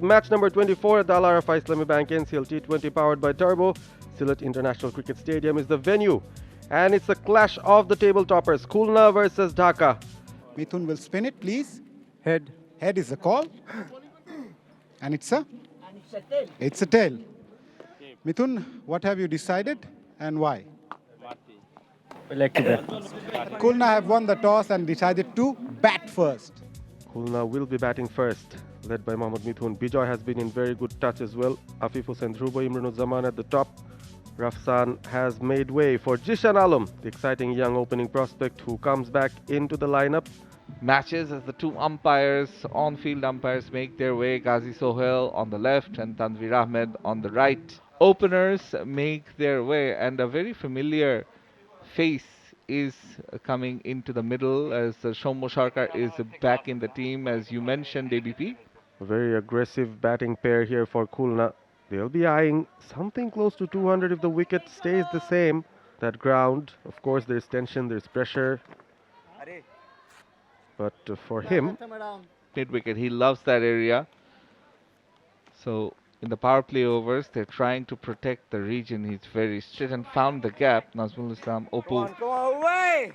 is match number 24 at the 𝗂𝗚-𝗂𝐽𝐶 Bank NCL T20 powered by Turbo. Sylhet International Cricket Stadium is the venue. And it's a clash of the table toppers. Khulna versus Dhaka. Mithun will spin it, please. Head. Head is the call. And it's a? It's a tail. Mithun, what have you decided and why? We like to bet. Khulna have won the toss and decided to bat first. Khulna will be batting first, led by Mohammad Mithun. Bijoy has been in very good touch as well. Afif Hussain Dhruva, 𝗬𝗏𝗂𝗧 at the top. Rafsan has made way for Zishan Alam, the exciting young opening prospect who comes back into the lineup. Matches as the two umpires, on-field umpires, make their way. Ghazi Sohail on the left and Tanvir Ahmed on the right. Openers make their way, and a very familiar face is coming into the middle as Shommo Sarkar is back in the team, as you mentioned, ABP. A very aggressive batting pair here for Khulna. They'll be eyeing something close to 200 if the wicket stays the same. That ground, of course, there's tension, there's pressure. But for him, Mid-wicket, he loves that area. So in the power play overs, they're trying to protect the region. He's very straight and found the gap. Nazmul Islam, Oppo. Go away!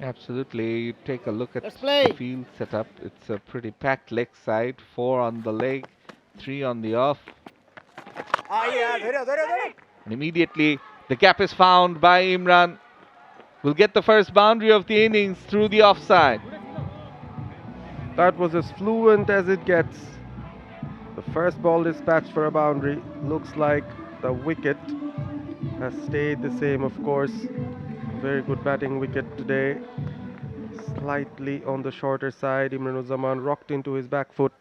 Absolutely. You take a look at the field setup. It's a pretty packed leg side. 4 on the leg, 3 on the off. And immediately the gap is found by Imran. Will get the first boundary of the innings through the offside. that was as fluent as it gets. The first ball dispatched for a boundary. Looks like the wicket has stayed the same, of course. Very good batting wicket today. Slightly on the shorter side. 𝗬𝗏𝗂𝗧 rocked into his back foot.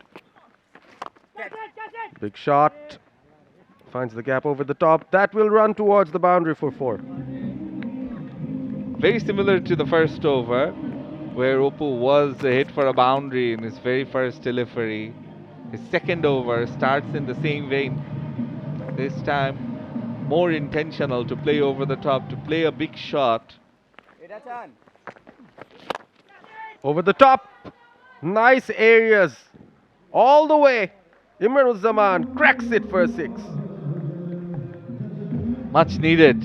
Big shot. Finds the gap over the top. That will run towards the boundary for 4. Very similar to the first over, where Oppo was hit for a boundary in his very first delivery. His second over starts in the same vein. This time, more intentional to play over the top, to play a big shot. Over the top. Nice areas. All the way. 𝗬𝗏𝗂𝗧 cracks it for a 6. Much needed.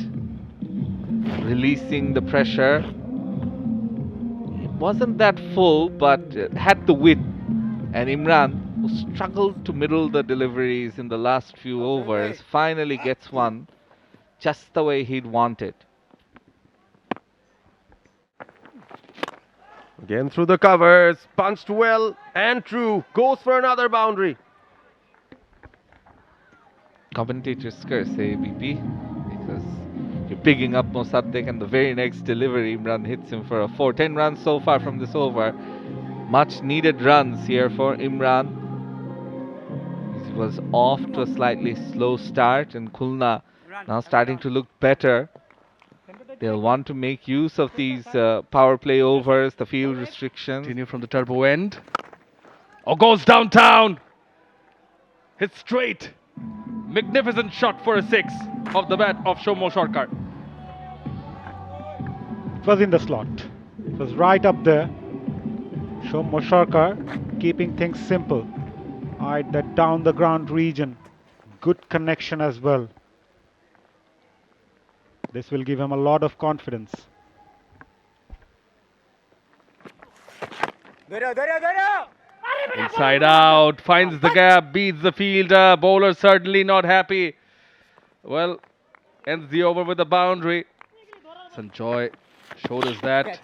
Releasing the pressure. It wasn't that full, but it had the width. And Imran, who struggled to middle the deliveries in the last few overs, finally gets one just the way he'd want it. Again through the covers. Punched well and true. Goes for another boundary. Commentators curse ABP because you're picking up Mossadegh, and the very next delivery Imran hits him for a 4. 10 runs so far from this over. Much needed runs here for Imran. He was off to a slightly slow start, and Khulna now starting to look better. They'll want to make use of these power play overs, the field restrictions. Continue from the turbo end. Oh, goes downtown. Hits straight. Magnificent shot for a 6 of the bat of Shommo Sarkar. It was in the slot. It was right up there. Shommo Sarkar keeping things simple. Eyed that down the ground region. Good connection as well. This will give him a lot of confidence. Inside out, finds the gap, beats the fielder. Bowler certainly not happy. Well, ends the over with a boundary. Sanjoy showed us that.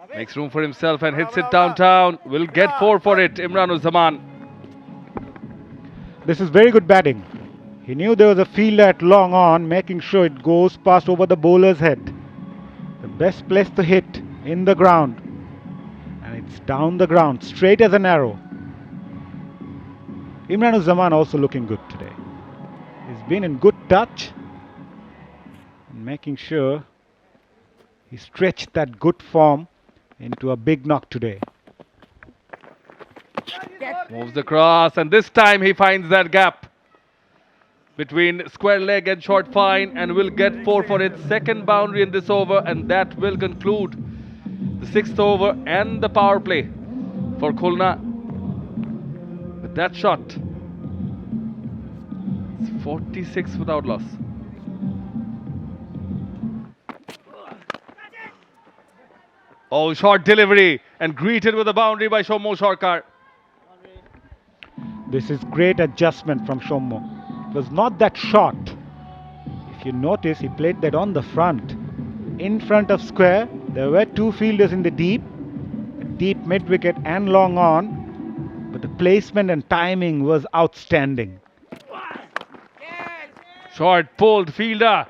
Makes room for himself and hits it downtown. Will get 4 for it, 𝗬𝗏𝗂𝗧. This is very good batting. He knew there was a fielder at long on, making sure it goes past over the bowler's head. The best place to hit in the ground. And it's down the ground, straight as an arrow. 𝗬𝗏𝗂𝗧 also looking good today. He's been in good touch, and making sure he stretched that good form into a big knock today. Moves across, and this time he finds that gap between square leg and short fine, and will get 4 for its second boundary in this over, and that will conclude the 6th over and the power play for Khulna. With that shot, 46 without loss. Oh, short delivery and greeted with a boundary by Shommo Sarkar. This is great adjustment from Shommo. It was not that short. If you notice, he played that on the front. In front of square, there were two fielders in the deep mid-wicket and long on, but the placement and timing was outstanding. Short pulled fielder,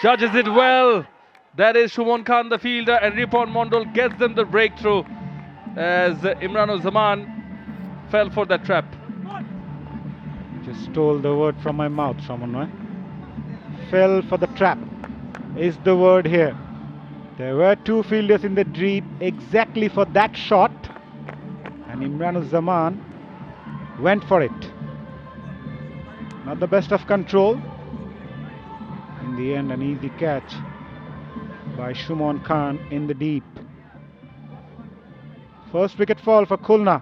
judges it well. That is Shubman Khan, the fielder, and Рипон Mondal gets them the breakthrough as 𝗵𝗛𝗄𝗎 fell for that trap. Just stole the word from my mouth, Shaman. Fell for the trap is the word here. There were two fielders in the deep exactly for that shot, and 𝗵𝗛𝗄𝗎 went for it. Not the best of control. In the end, an easy catch by Shubman Khan in the deep. First wicket fall for Khulna.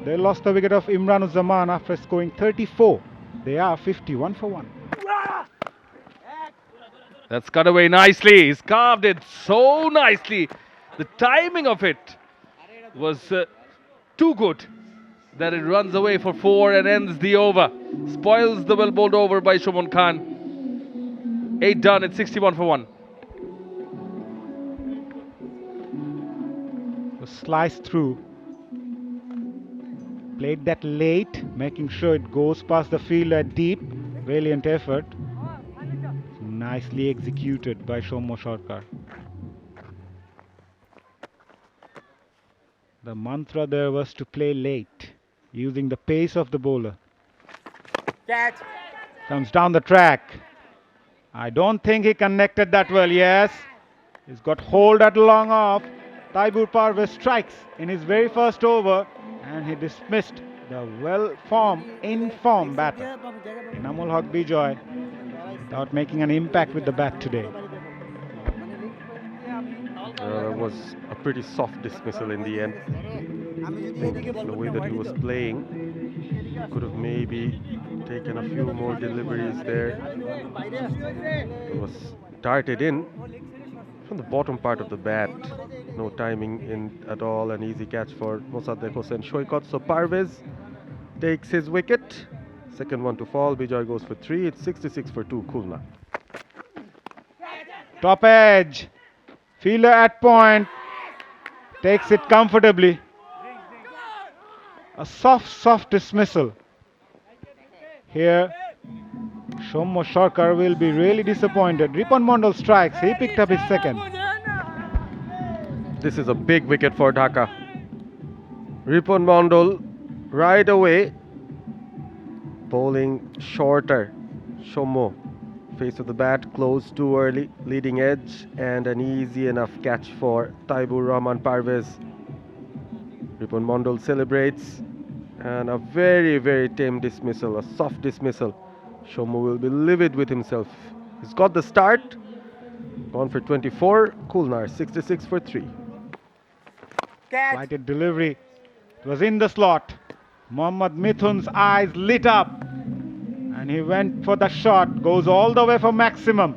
They lost the wicket of 𝗵𝗛𝗄𝗎 after scoring 34. They are 51 for 1. That's cut away nicely. He's carved it so nicely. The timing of it was too good that it runs away for 4 and ends the over. Spoils the well bowled over by Shubman Khan. 8 done. It's 61 for 1. Was sliced through. Played that late, making sure it goes past the fielder at deep. Valiant effort. Nicely executed by Shommo Sarkar. The mantra there was to play late, using the pace of the bowler. Catch. Comes down the track. I don't think he connected that well. Yes, he's got hold at long off. 𝗃𝗵𝗃𝗃 strikes in his very first over, and he dismissed the in-form batter Enamul Haq Bijoy without making an impact with the bat today. That was a pretty soft dismissal in the end. I think the way that he was playing, could have maybe taken a few more deliveries there. It was darted in from the bottom part of the bat. No timing in at all. An easy catch for Mosaddek Hossain Shoykot. So Parvez takes his wicket. Second one to fall. Bijoy goes for 3. It's 66 for 2. Khulna. Top edge. Fielder at point. Takes it comfortably. A soft dismissal. Here, Shommo Sarkar will be really disappointed. Рипон Mondal strikes. He picked up his second. This is a big wicket for Dhaka. Рипон Mondal right away bowling shorter. Shommo, face of the bat, close too early, leading edge, and an easy enough catch for Taibur Rahman Parvez. Рипон Mondal celebrates, and a very tame dismissal, a soft dismissal. Shommo will be livid with himself. He's got the start, gone for 24. Khulna 66 for 3. Catch. Flighted delivery. It was in the slot. Mohammad Mithun's eyes lit up, and he went for the shot. Goes all the way for maximum.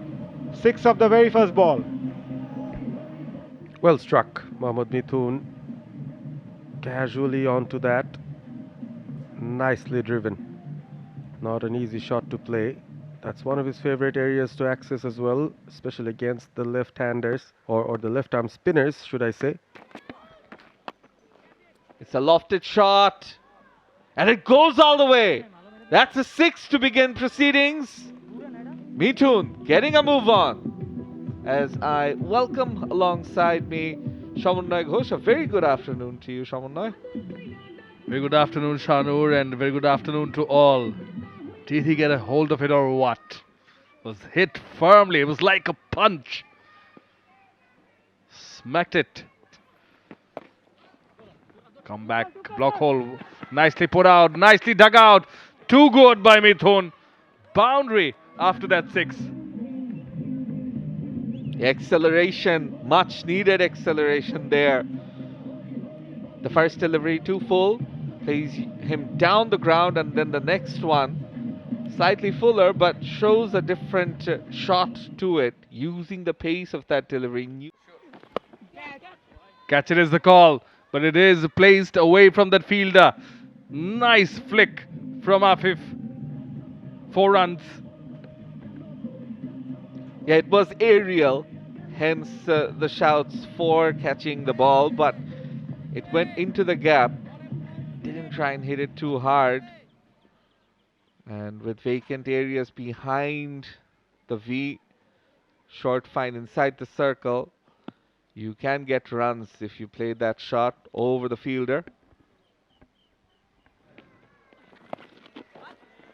6 of the very first ball. Well struck, Mohammad Mithun. Casually onto that. Nicely driven. Not an easy shot to play. That's one of his favorite areas to access as well, especially against the left-handers, or the left-arm spinners, should I say. It's a lofted shot, and it goes all the way. That's a 6 to begin proceedings. Mithun getting a move on as I welcome alongside me Shamunnoy Ghosh. A very good afternoon to you, Shamunnoy. Very good afternoon, Shanur, and very good afternoon to all. Did he get a hold of it or what? It was hit firmly. It was like a punch. Smacked it. Come back, block hole. Nicely put out, nicely dug out. Too good by Mithun. Boundary after that 6. Acceleration, much needed acceleration there. The first delivery too full, plays him down the ground, and then the next one Slightly fuller, but shows a different shot to it, using the pace of that delivery. Catch it is the call, but it is placed away from that fielder. Nice flick from Afif. 4 runs. Yeah, it was aerial, hence the shouts for catching the ball, but it went into the gap. Didn't try and hit it too hard. And with vacant areas behind the V, short fine inside the circle, you can get runs if you play that shot over the fielder.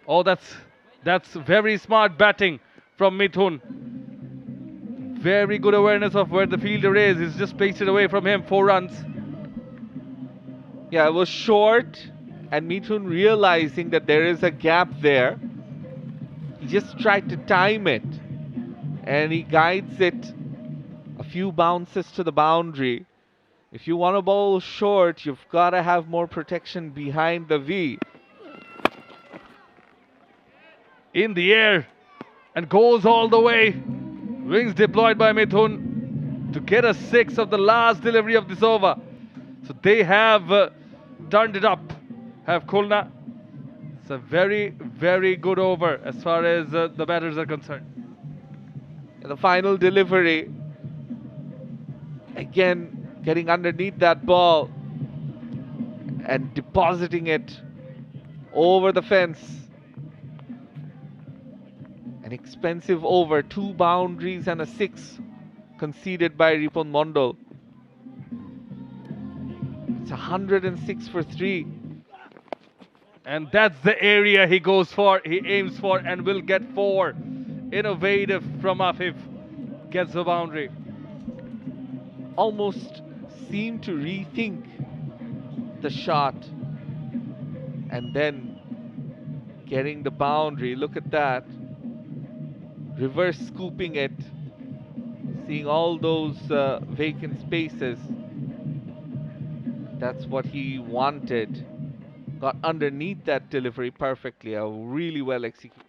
Oh, that's very smart batting from Mithun. Very good awareness of where the fielder is. He's just placed it away from him. 4 runs. Yeah, it was short, and Mithun realizing that there is a gap there, he just tried to time it, and he guides it a few bounces to the boundary. If you want to bowl short, you've got to have more protection behind the V. In the air and goes all the way. Wings deployed by Mithun to get a 6 of the last delivery of this over. So they have turned it up, have Khulna. It's a very, very good over as far as the batters are concerned. And the final delivery, again getting underneath that ball and depositing it over the fence. An expensive over, 2 boundaries and a 6 conceded by Ripon Mondal. It's 106 for 3. And that's the area he goes for, he aims for, and will get 4. Innovative from Afif. Gets the boundary. Almost seemed to rethink the shot. And then getting the boundary. Look at that. Reverse scooping it. Seeing all those vacant spaces. That's what he wanted. Got underneath that delivery perfectly. A really well executed.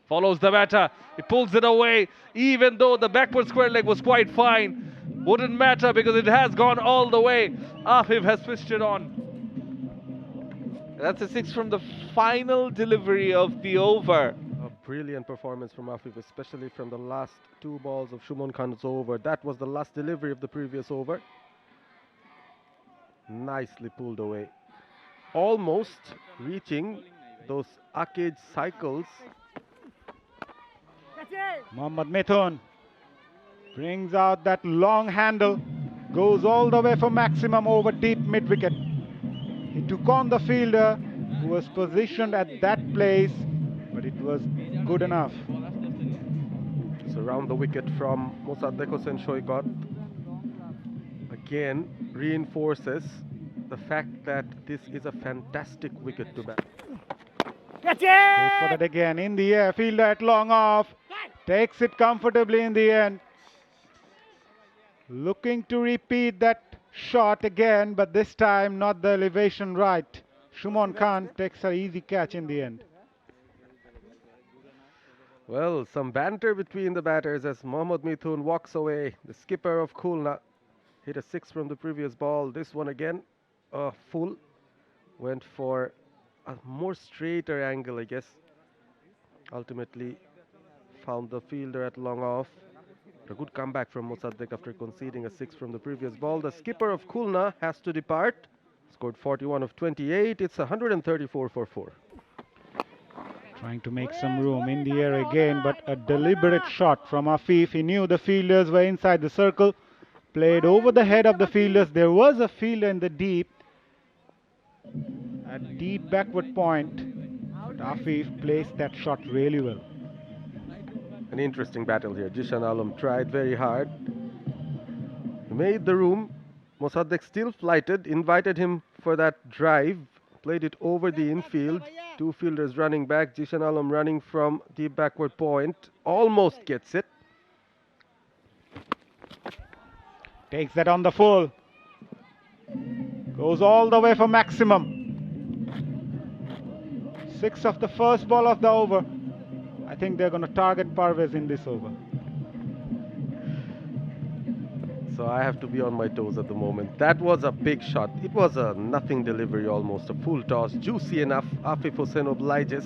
Follows the batter. He pulls it away. Even though the backward square leg was quite fine, wouldn't matter because it has gone all the way. Afif has switched it on. That's a 6 from the final delivery of the over. A brilliant performance from Afif, especially from the last 2 balls of Shumon Khan's over. That was the last delivery of the previous over. Nicely pulled away. Almost reaching those arcade cycles. Mohammad Mithun brings out that long handle, goes all the way for maximum over deep mid-wicket. He took on the fielder who was positioned at that place, but it was good enough. So round the wicket from Mosaddek Hossain Shoykot. Again, reinforces the fact that this is a fantastic wicket to bat. Goes for that again, in the air, fielder at long off, takes it comfortably in the end. Looking to repeat that shot again, but this time not the elevation right. Shumon Khan takes an easy catch in the end. Well, some banter between the batters as Mohammad Mithun walks away. The skipper of Khulna hit a 6 from the previous ball. This one again, full. Went for a more straighter angle, I guess. Ultimately found the fielder at long off. A good comeback from Mosaddek after conceding a 6 from the previous ball. The skipper of Khulna has to depart. Scored 41 of 28. It's 134 for 4. Trying to make some room in the air again, but a deliberate shot from Afif. He knew the fielders were inside the circle. Played over the head of the fielders. There was a fielder in the deep. At deep backward point. But Afif placed that shot really well. An interesting battle here. Jishan Alam tried very hard. He made the room. Mosaddek still flighted, invited him for that drive. Played it over the infield. 2 fielders running back. Jishan Alam running from deep backward point. Almost gets it. Takes that on the full. Goes all the way for maximum. 6 of the first ball of the over. I think they're going to target Parvez in this over. So I have to be on my toes at the moment. That was a big shot. It was a nothing delivery almost, a full toss. Juicy enough, Afif Hussain obliges.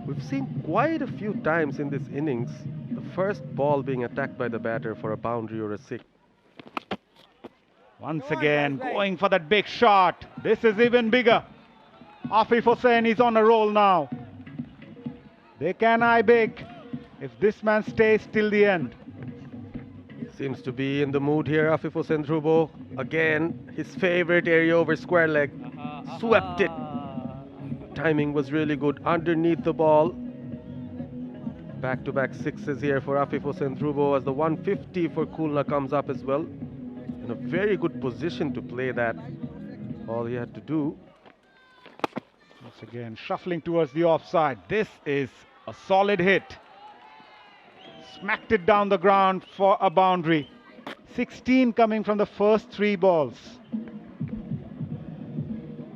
We've seen quite a few times in this innings the first ball being attacked by the batter for a boundary or a six. Once again, going for that big shot. This is even bigger. Afif Hussain is on a roll now. They can eye big if this man stays till the end. Seems to be in the mood here, Afif Hussain 𝗃𝗏. Again, his favorite area over square leg. Swept it. Timing was really good underneath the ball. Back-to-back sixes here for Afif Hussain 𝗃𝗏 as the 150 for Khulna comes up as well. In a very good position to play that. All he had to do. Once again, shuffling towards the offside. This is a solid hit. Smacked it down the ground for a boundary. 16 coming from the first 3 balls.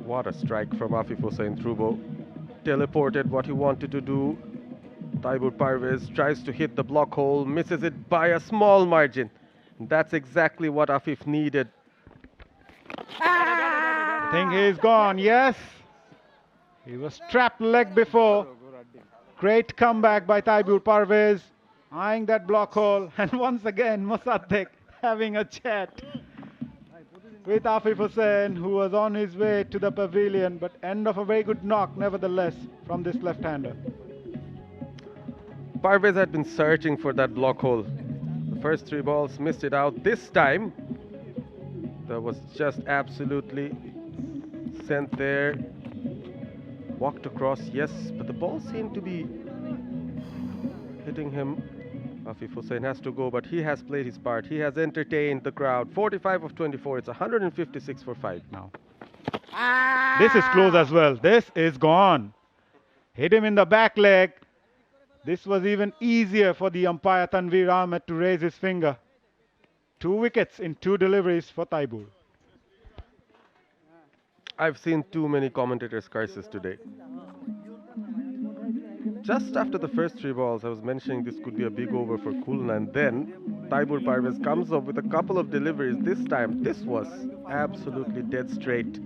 What a strike from Afif Hussain 𝗃𝗏. Teleported what he wanted to do. 𝗃𝗏 tries to hit the block hole, misses it by a small margin. That's exactly what Afif needed. I think he's gone, yes. He was trapped leg before. Great comeback by 𝗃𝗃, eyeing that block hole. And once again, Mossadegh having a chat with Afif Hussain, who was on his way to the pavilion, but end of a very good knock nevertheless from this left-hander. Parvez had been searching for that block hole. The first 3 balls missed it out. This time, that was just absolutely sent there. Walked across, yes, but the ball seemed to be hitting him. Afif Hussain has to go, but he has played his part. He has entertained the crowd. 45 of 24. It's 156 for 5 now. This is close as well. This is gone. Hit him in the back leg. This was even easier for the umpire Tanveer Ahmed to raise his finger. 2 wickets in 2 deliveries for 𝗃𝗃. I've seen too many commentators' curses today. Just after the first 3 balls, I was mentioning this could be a big over for Khulna, and then 𝗃𝗃 comes up with a couple of deliveries. This time, this was absolutely dead straight.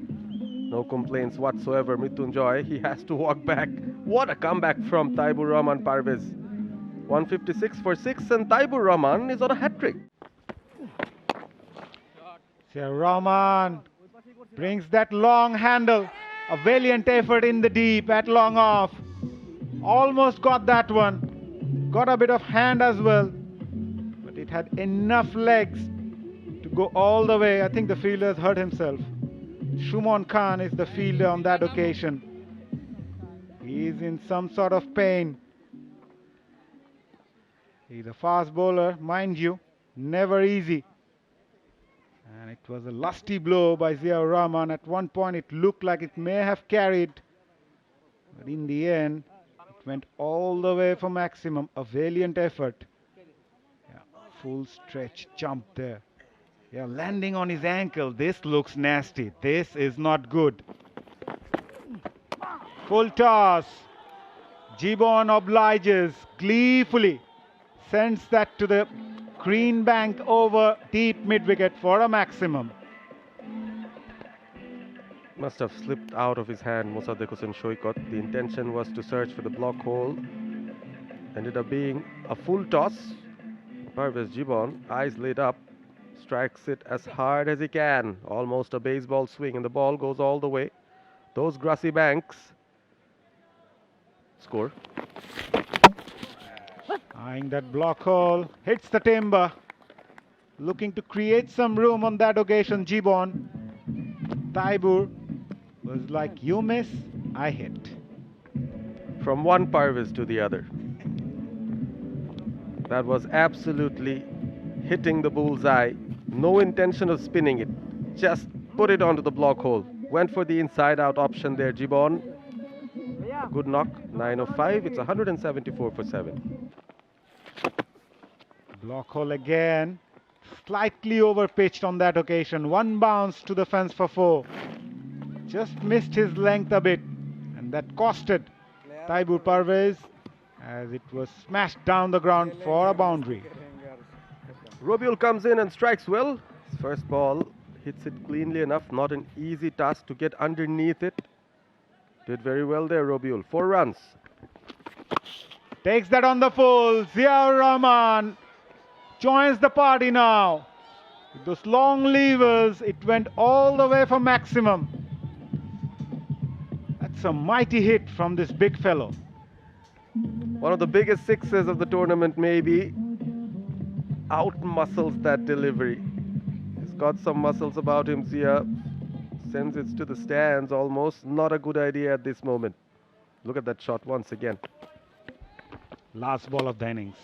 No complaints whatsoever. Mrityunjoy, he has to walk back. What a comeback from 𝗃𝗃 156 for 6, and 𝗃𝗃 is on a hat-trick. Rahman brings that long handle. A valiant effort in the deep at long off. Almost got that one. Got a bit of hand as well. But it had enough legs to go all the way. I think the fielder has hurt himself. Shumon Khan is the fielder on that occasion. He is in some sort of pain. He's a fast bowler, mind you. Never easy. And it was a lusty blow by Ziaur Rahman. At one point it looked like it may have carried. But in the end, it went all the way for maximum. A valiant effort. Yeah, full stretch jump there. Yeah, landing on his ankle. This looks nasty. This is not good. Full toss. Gibbon obliges gleefully. Sends that to the green bank over deep mid-wicket for a maximum. Must have slipped out of his hand, Mossadegh Hossain Shoykot. The intention was to search for the block hole. Ended up being a full toss. Parvez Gibbon, eyes lit up, strikes it as hard as he can. Almost a baseball swing, and the ball goes all the way. Those grassy banks score. Eyeing that block hole, hits the timber. Looking to create some room on that occasion, Gibbon. 𝗃𝗃 was like, you miss, I hit. From one Parvez to the other. That was absolutely hitting the bullseye. No intention of spinning it. Just put it onto the block hole. Went for the inside-out option there, Gibbon. Good knock, 9 of 5. It's 174 for 7. Block hole again. Slightly over-pitched on that occasion. 1 bounce to the fence for 4. Just missed his length a bit. And And that costed 𝗃𝗵𝗂𝗃𝗃𝗃 as it was smashed down the ground for a boundary. Robiul comes in and strikes well. His first ball hits it cleanly enough. Not an easy task to get underneath it. Did very well there, Robiul. 4 runs. Takes that on the full. Ziaur Rahman joins the party now. With those long levers, it went all the way for maximum. That's a mighty hit from this big fellow. One of the biggest sixes of the tournament, maybe. Out-muscles that delivery. He's got some muscles about him, Zia. Sends it to the stands almost. Not a good idea at this moment. Look at that shot once again. Last ball of the innings.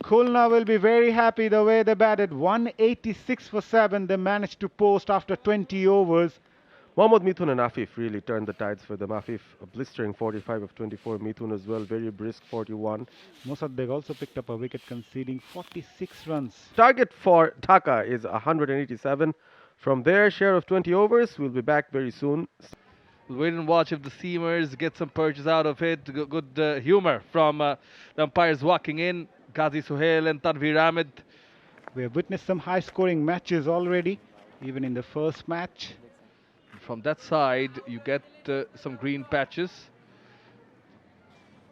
Khulna will be very happy the way they batted. 186 for 7 they managed to post after 20 overs. Mohammad Mithun and Afif really turned the tides for them. Afif, a blistering 45 of 24. Mithun as well, very brisk 41. Mossadegh also picked up a wicket, conceding 46 runs. Target for Dhaka is 187. From their share of 20 overs, we'll be back very soon. We'll wait and watch if the seamers get some purchase out of it. Good humor from the umpires walking in. Ghazi Suhail and Tanveer Ahmed. We have witnessed some high-scoring matches already, even in the first match. From that side, you get some green patches.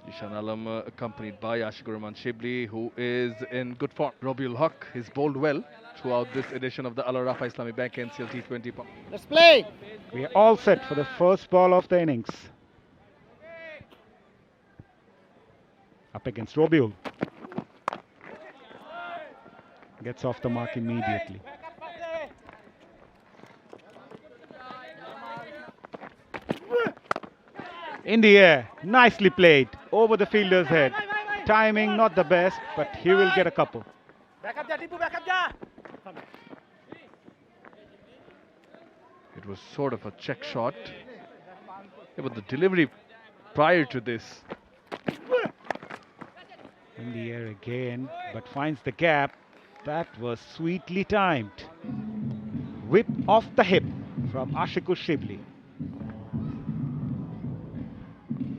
Jishan Alam accompanied by Ashiqur Shibli, who is in good form. Robiul Haq is bowled well throughout this edition of the Al Rafa Islamic Bank NCL T20. Let's play. We are all set for the first ball of the innings. Up against Robiul. Gets off the mark immediately. In the air, nicely played, over the fielder's head. Timing not the best, but he will get a couple. Back up, Tipu, back up. It was sort of a check shot. Yeah, but the delivery prior to this. In the air again, but finds the gap. That was sweetly timed. Whip off the hip from Ashiqur Shibli.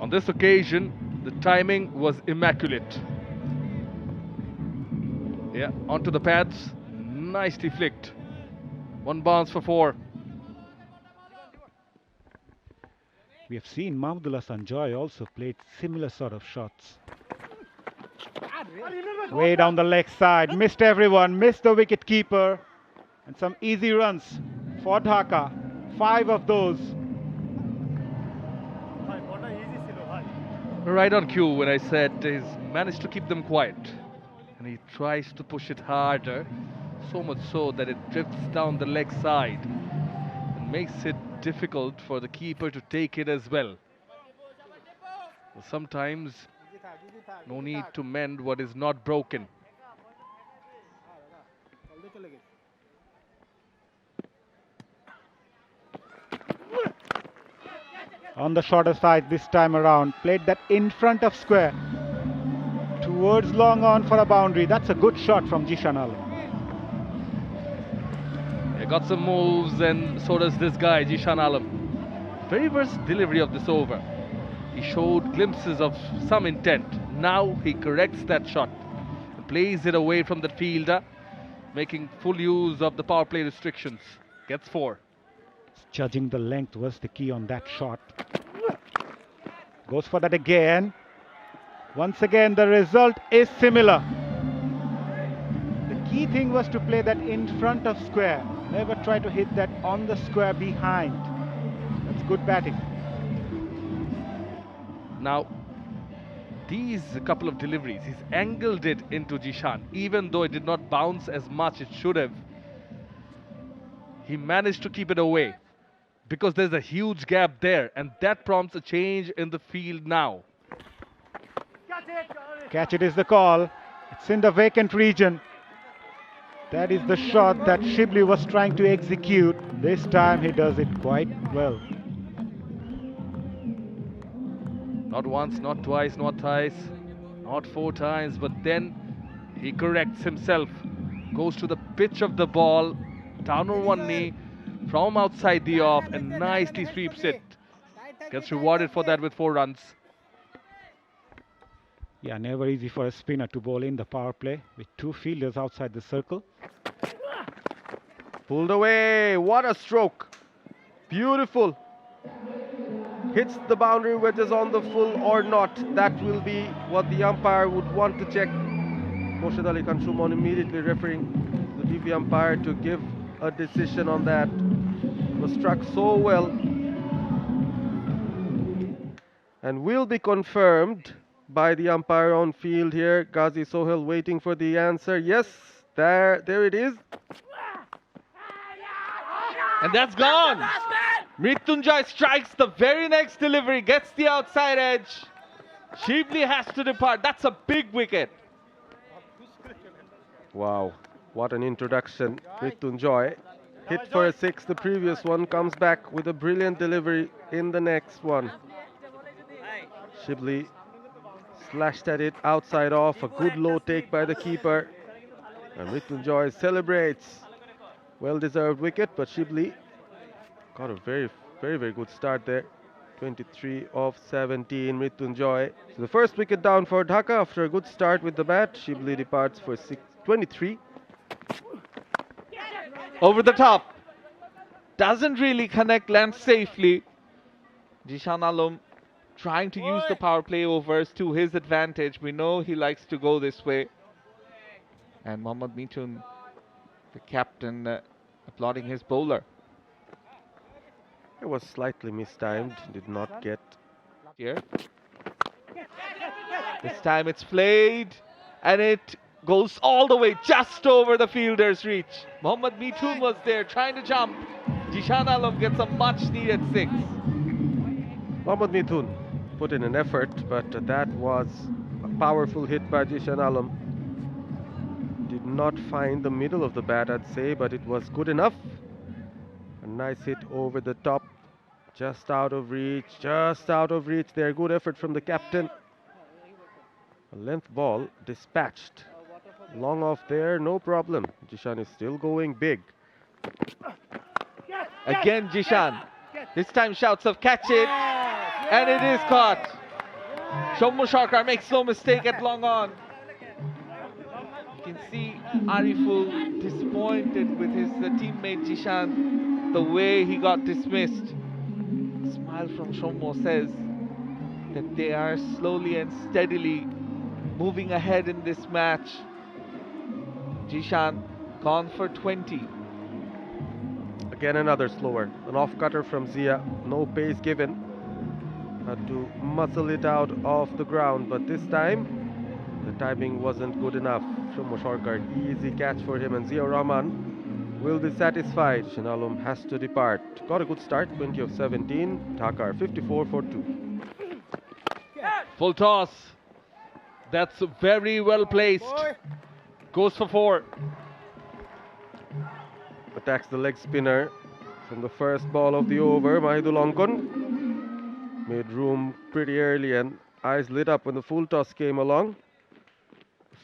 On this occasion, the timing was immaculate. Yeah, onto the pads. Nicely flicked. 1 bounce for 4. We have seen Mahmudullah Sanjoy also played similar sort of shots. Way down the leg side, missed everyone, missed the wicket keeper. And some easy runs for Dhaka. 5 of those. Right on cue when I said he's managed to keep them quiet. And he tries to push it harder, so much so that it drifts down the leg side and makes it difficult for the keeper to take it as well. Sometimes no need to mend what is not broken. On the shorter side this time around, played that in front of square. Towards long on for a boundary. That's a good shot from Jishan Alam. He got some moves, and so does this guy, Jishan Alam. Very versatile delivery of this over. He showed glimpses of some intent. Now he corrects that shot and plays it away from the fielder, making full use of the power play restrictions. Gets 4. Judging the length was the key on that shot. Goes for that again. Once again, the result is similar. The key thing was to play that in front of square. Never try to hit that on the square behind. That's good batting. Now, these couple of deliveries, he's angled it into Jishan. Even though it did not bounce as much it should have, he managed to keep it away, because there's a huge gap there, and that prompts a change in the field now. Catch it is the call. It's in the vacant region. That is the shot that Shibli was trying to execute. This time he does it quite well. Not once, not twice, not thrice, not 4 times, but then he corrects himself. Goes to the pitch of the ball, down on one knee, from outside the off, and nicely sweeps it. Gets rewarded for that with 4 runs. Yeah, never easy for a spinner to bowl in the power play with 2 fielders outside the circle. Pulled away. What a stroke. Beautiful. Hits the boundary wedges on the full or not. That will be what the umpire would want to check. Khurshid Ali Khan Shumon immediately referring the DP umpire to give a decision on that. It was struck so well and will be confirmed by the umpire on field here. Ghazi Sohail waiting for the answer. Yes, there it is. And that's gone. Mrityunjay strikes the very next delivery, gets the outside edge. 𝗂𝗵𝗄𝗃 has to depart. That's a big wicket. Wow, what an introduction. Mrityunjay hit for a 6. The previous one comes back with a brilliant delivery in the next one. 𝗂𝗵𝗄𝗃 slashed at it outside off. A good low take by the keeper. And Mrityunjay celebrates. Well-deserved wicket, but 𝗂𝗵𝗄𝗃 got a very, very good start there. 23 of 17, Mrityunjay. So the first wicket down for Dhaka after a good start with the bat. 𝗂𝗵𝗄𝗃 departs for 23. Over the top. Doesn't really connect, lands safely. Zishan Alam trying to use the power play overs to his advantage. We know he likes to go this way. And Mohammad Mithun, the captain, applauding his bowler. It was slightly mistimed, did not get Here. This time it's played and it goes all the way just over the fielder's reach. Mohammad Mithun was there trying to jump. Zishan Alam gets a much needed 6. Mohammad Mithun put in an effort, but that was a powerful hit by Zishan Alam. Did not find the middle of the bat, I'd say, but it was good enough. A nice hit over the top, just out of reach there. Good effort from the captain. A length ball dispatched. Long off there, no problem. Zishan is still going big. Again Zishan. This time shouts of catch it. And it is caught. Shommu Sarkar makes no mistake at long on. You can see Ariful disappointed with his teammate Zishan, the way he got dismissed. A smile from Shommu says that they are slowly and steadily moving ahead in this match. Zishan gone for 20. Again another slower. An off-cutter from Zia. No pace given. Had to muscle it out of the ground, but this time the timing wasn't good enough. Shommu Sarkar, easy catch for him, and Zia Rahman will be satisfied. Zishan Alam has to depart. Got a good start, 20 of 17. Dhaka 54 for 2. Full toss. That's very well placed. Goes for 4. Attacks the leg spinner from the first ball of the over. Mahidul Ankon made room pretty early and eyes lit up when the full toss came along.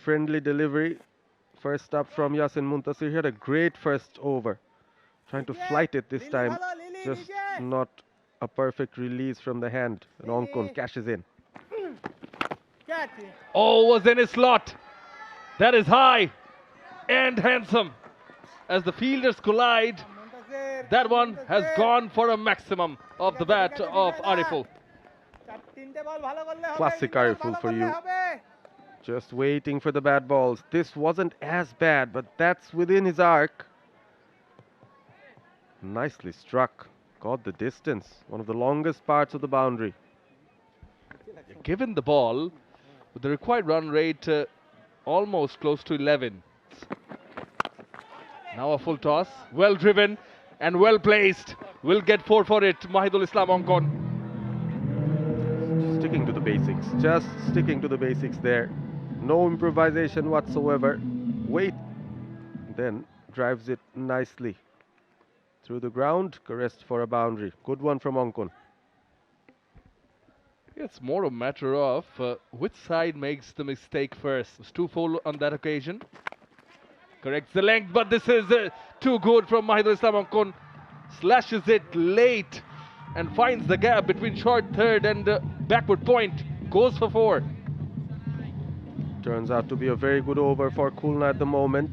Friendly delivery. First up from Yasin Muntasir. He had a great first over. Trying to flight it this time. Just not a perfect release from the hand. And Ankon cashes in. Oh, was in his slot. That is high and handsome. As the fielders collide, that one has gone for a maximum of the bat of Ariful. Classic Ariful for you. Just waiting for the bad balls. This wasn't as bad, but that's within his arc. Nicely struck. Got the distance. One of the longest parts of the boundary. Given the ball, with the required run rate almost close to 11. Now a full toss, well driven and well placed. Will get 4 for it, Mahidul Islam Ankon. Sticking to the basics, just sticking to the basics there. No improvisation whatsoever. Wait, then drives it nicely through the ground, caressed for a boundary. Good one from Ankon. It's more a matter of which side makes the mistake first. It's 2-4 on that occasion. Corrects the length, but this is too good from Mahidul Islam Ankon. Slashes it late. and finds the gap between short third and backward point. Goes for 4. Turns out to be a very good over for Khulna at the moment.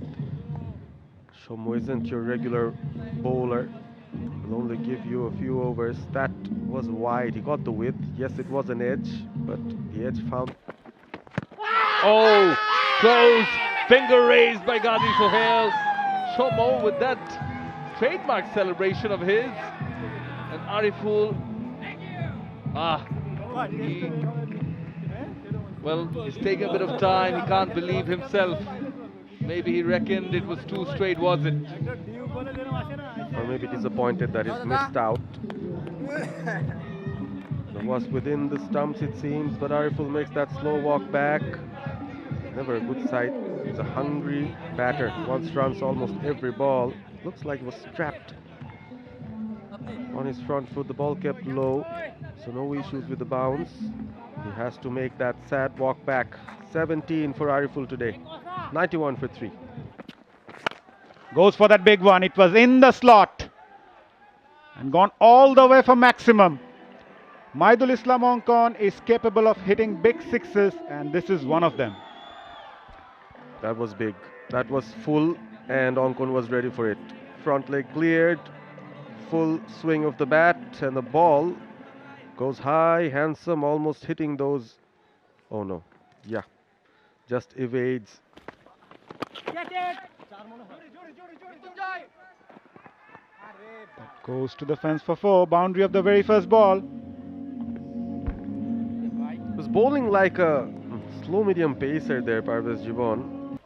Shomo isn't your regular bowler. Will only give you a few overs. That was wide. He got the width. Yes, it was an edge, but the edge found. Oh, close. Finger raised by Ghazi Sohail. Shomo with that trademark celebration of his. And Ariful. He's taking a bit of time. He can't believe himself. Maybe he reckoned it was too straight, was it? Or maybe disappointed that he's missed out. It was within the stumps, it seems, but Ariful makes that slow walk back. Never a good sight. He's a hungry batter. Wants runs almost every ball. Looks like he was strapped on his front foot. The ball kept low, so no issues with the bounce. He has to make that sad walk back. 17 for Ariful today. 91 for 3. Goes for that big one. It was in the slot and gone all the way for maximum. Maidul Islam Onkon is capable of hitting big sixes, and this is one of them. That was big. That was full, and Onkon was ready for it. Front leg cleared, full swing of the bat, and the ball goes high, handsome, almost hitting those. Oh no, yeah, just evades. That goes to the fence for 4. Boundary of the very first ball. He was bowling like a slow medium pacer there, 𝗂𝗃𝗃.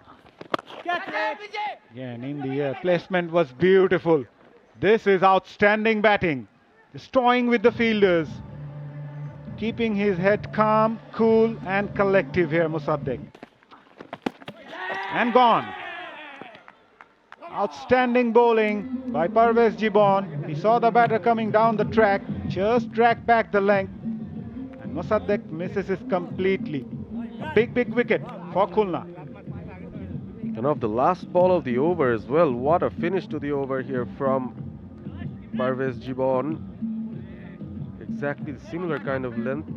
Again in the air. Placement was beautiful. This is outstanding batting. Just toying with the fielders. Keeping his head calm, cool and collective here, Mosaddeq. And gone. Outstanding bowling by 𝗂𝗃𝗃𝗃. He saw the batter coming down the track, just dragged back the length, and Mosaddeq misses it completely. A big wicket for Khulna. And of the last ball of the over as well, what a finish to the over here from 𝗂𝗃𝗃𝗃. Exactly the similar kind of length.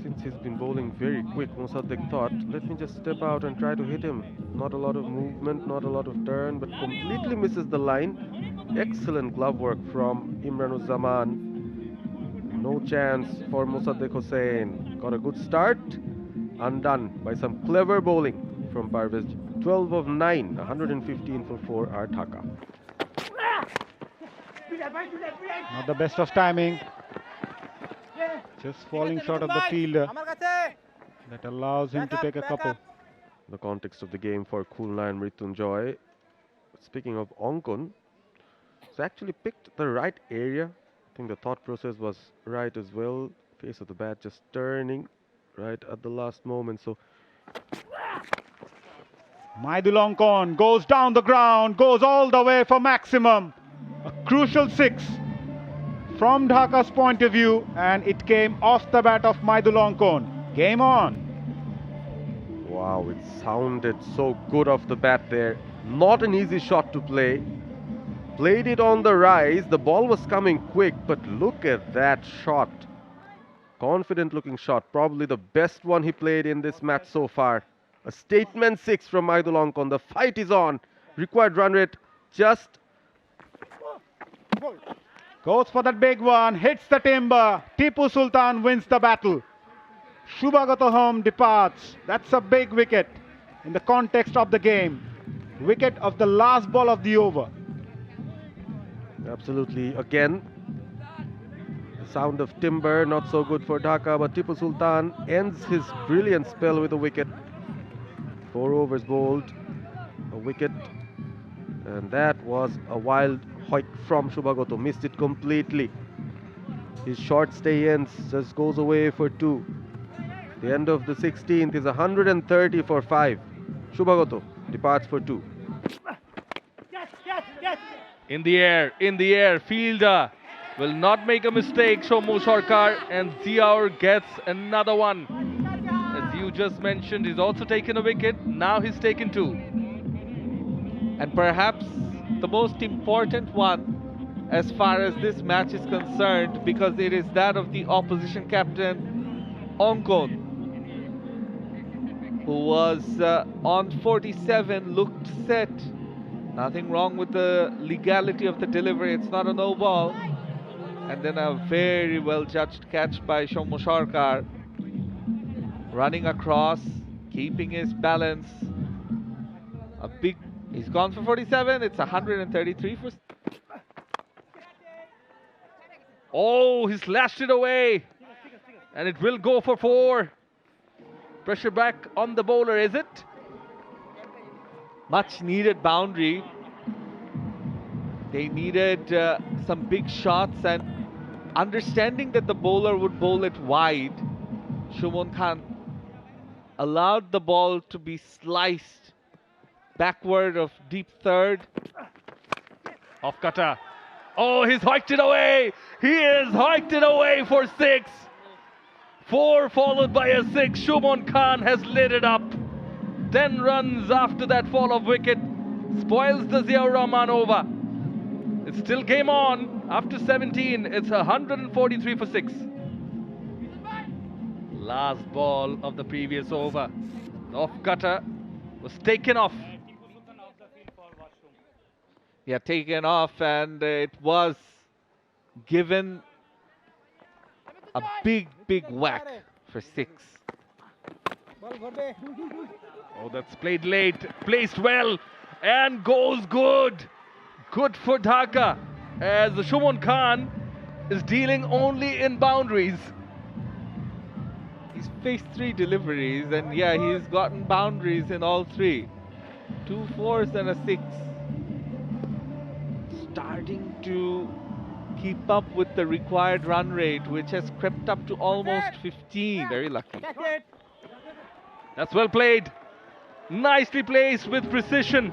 Since he's been bowling very quick, Mosaddeq thought, let me just step out and try to hit him. Not a lot of movement, not a lot of turn, but completely misses the line. Excellent glove work from Imranuzzaman. No chance for Mosaddeq Hossain. Got a good start, undone by some clever bowling from 𝗂𝗃𝗃𝗃. 12 of 9, 115 for 4 are Dhaka. Not the best of timing. Just falling short of the fielder. That allows him to take a couple. The context of the game for Khulna and Mrityunjoy. Speaking of Onkon, he's actually picked the right area. I think the thought process was right as well. Face of the bat just turning right at the last moment. So Maidul Onkon goes down the ground, goes all the way for maximum. A crucial 6 from Dhaka's point of view, and it came off the bat of Maidul Onkon. Game on. wow, it sounded so good off the bat there. Not an easy shot to play. Played it on the rise. The ball was coming quick, but look at that shot. Confident looking shot. Probably the best one he played in this match so far. A statement 6 from Maidul Onkon. The fight is on. Required run rate just. Goes for that big one, hits the timber. Tipu Sultan wins the battle. Shubhagata home departs. That's a big wicket in the context of the game. Wicket of the last ball of the over. Absolutely. Again, the sound of timber, not so good for Dhaka, but Tipu Sultan ends his brilliant spell with a wicket. 4 overs bowled, a wicket, and that was a wild hoik from Shubhagata. Missed it completely. His short stay ends, just goes away for 2. The end of the 16th is 130 for 5. Shubhagata departs for 2. In the air, fielder will not make a mistake. Shomu Sarkar, and Ziaur gets another one. As you just mentioned, he's also taken a wicket. Now he's taken 2. And perhaps the most important one as far as this match is concerned, because it is that of the opposition captain, Ongkon, who was on 47, looked set. Nothing wrong with the legality of the delivery. It's not a no ball. And then a very well judged catch by Shomo Sarkar. Running across, keeping his balance. He's gone for 47. It's 133 for. Oh, he slashed it away. And it will go for 4. Pressure back on the bowler, is it? Much needed boundary. They needed some big shots, and understanding that the bowler would bowl it wide, Shubman Khan allowed the ball to be sliced backward of deep third. Off cutter. Oh, he's hiked it away. He has hiked it away for 6. 4 followed by a 6. Shubman Khan has lit it up. 10 runs after that fall of wicket. Spoils the Ziaur Rahman over. It's still game on. After 17, it's 143 for 6. Last ball of the previous over. The off cutter was taken off. Yeah, taken off, and it was given a big whack for 6. Oh, that's played late, placed well, and goes good. Good for Dhaka, as the Shubman Khan is dealing only in boundaries. He's faced 3 deliveries, and yeah, he's gotten boundaries in all 3. 2 4s and a 6. Starting to keep up with the required run rate, which has crept up to almost 15. Very lucky. That's well played. Nicely placed with precision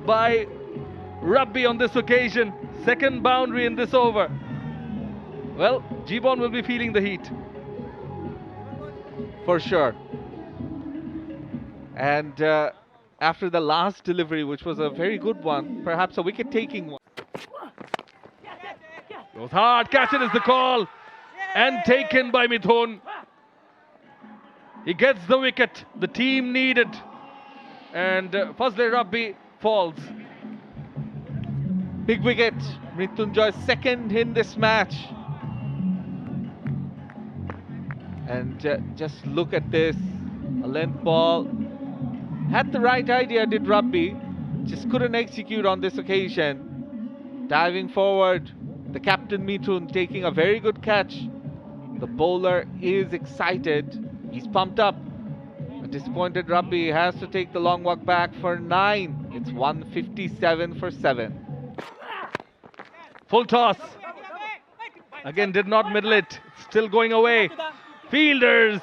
by Rabbi on this occasion. Second boundary in this over. Well, G-Ball will be feeling the heat. For sure. And after the last delivery, which was a very good one, perhaps a wicket-taking one. Goes hard, catch it is the call. And taken by Mithun. He gets the wicket the team needed. And Fazle Rabbi falls. Big wicket. Mrityunjoy's second in this match. And just look at this. A length ball. Had the right idea, did Rabbi. Just couldn't execute on this occasion. Diving forward. The captain Mithun taking a very good catch. The bowler is excited. He's pumped up. A disappointed Rabbi has to take the long walk back for 9. It's 157 for 7. Full toss. Again, did not middle it. Still going away. Fielders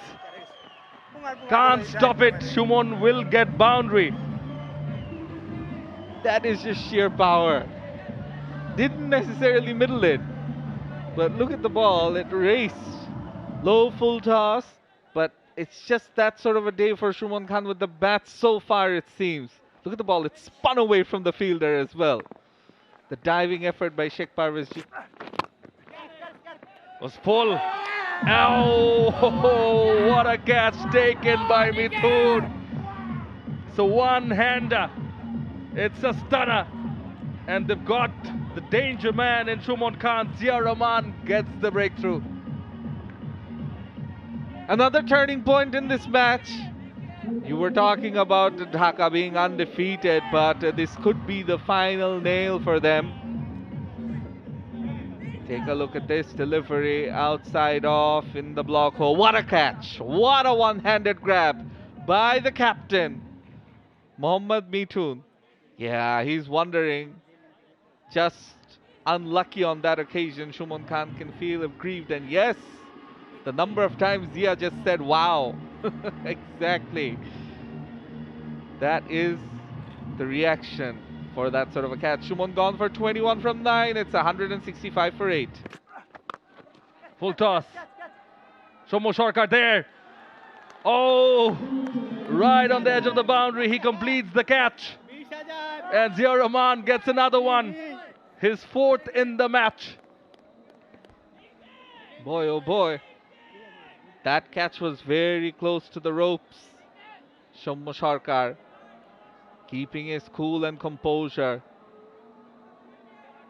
can't stop it. Shumon will get boundary. That is just sheer power. Didn't necessarily middle it. But look at the ball. It raced. Low full toss. But it's just that sort of a day for Shubman Khan with the bat so far, it seems. Look at the ball. It spun away from the fielder as well. The diving effort by 𝗃𝗃𝗃𝗃 was full. Oh, what a catch taken by Mithun. It's a one-hander. It's a stunner. And they've got the danger man in Shubman Khan. Ziaur Rahman gets the breakthrough. Another turning point in this match. You were talking about Dhaka being undefeated, but this could be the final nail for them. Take a look at this delivery outside off in the block hole. What a catch! What a one-handed grab by the captain, Mohammad Mithun. Yeah, he's wondering. Just unlucky on that occasion. Shubman Khan can feel aggrieved, and yes, the number of times Zia just said, wow. Exactly. That is the reaction for that sort of a catch. Shubman gone for 21 from 9. It's 165 for 8. Full toss. Shomo Sarkar there. Oh, right on the edge of the boundary. He completes the catch. And Ziaur Rahman gets another one. his 4th in the match. Boy, oh boy. That catch was very close to the ropes. Soumya Sarkar keeping his cool and composure.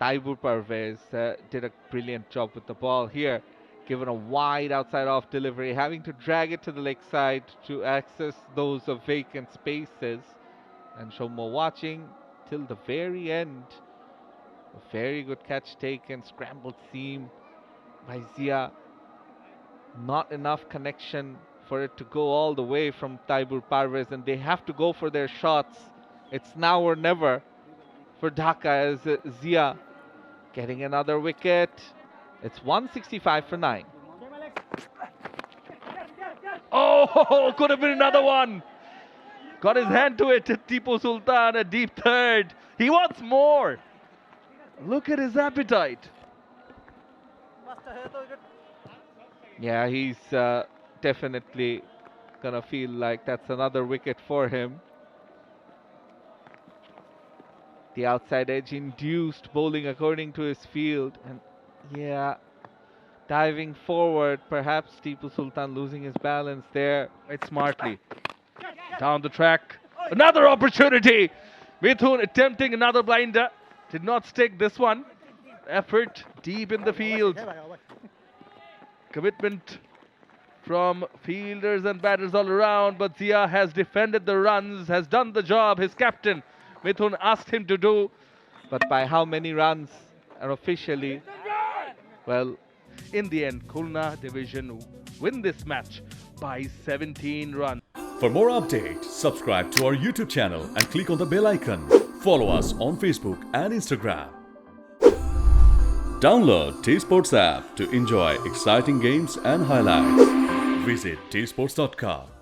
𝗙𝗵𝗴𝗲 did a brilliant job with the ball here. Given a wide outside off delivery, having to drag it to the leg side to access those vacant spaces. And Soumya watching till the very end. A very good catch taken, scrambled seam by Zia. Not enough connection for it to go all the way from 𝗙𝗵𝗴𝗲, and they have to go for their shots. It's now or never for Dhaka as Zia getting another wicket. It's 165 for 9. Oh, could have been another one. Got his hand to it. Tipu Sultan, a deep third. He wants more. Look at his appetite. Yeah, he's definitely gonna feel like that's another wicket for him. The outside edge induced bowling according to his field, and yeah, diving forward, perhaps Tipu Sultan losing his balance there. Quite smartly. Down the track. Another opportunity. Mithun attempting another blinder. Did not stick this one. Effort deep in the field. Commitment from fielders and batters all around, but Zia has defended the runs, has done the job his captain Mithun asked him to do. But by how many runs? And officially, well, in the end, Khulna division win this match by 17 runs. For more updates, subscribe to our YouTube channel and click on the bell icon. Follow us on Facebook and Instagram. Download 𝗃𝗵𝗴𝗲 app to enjoy exciting games and highlights. Visit 𝗃𝗵𝗴𝗲𝘂𝗀.com.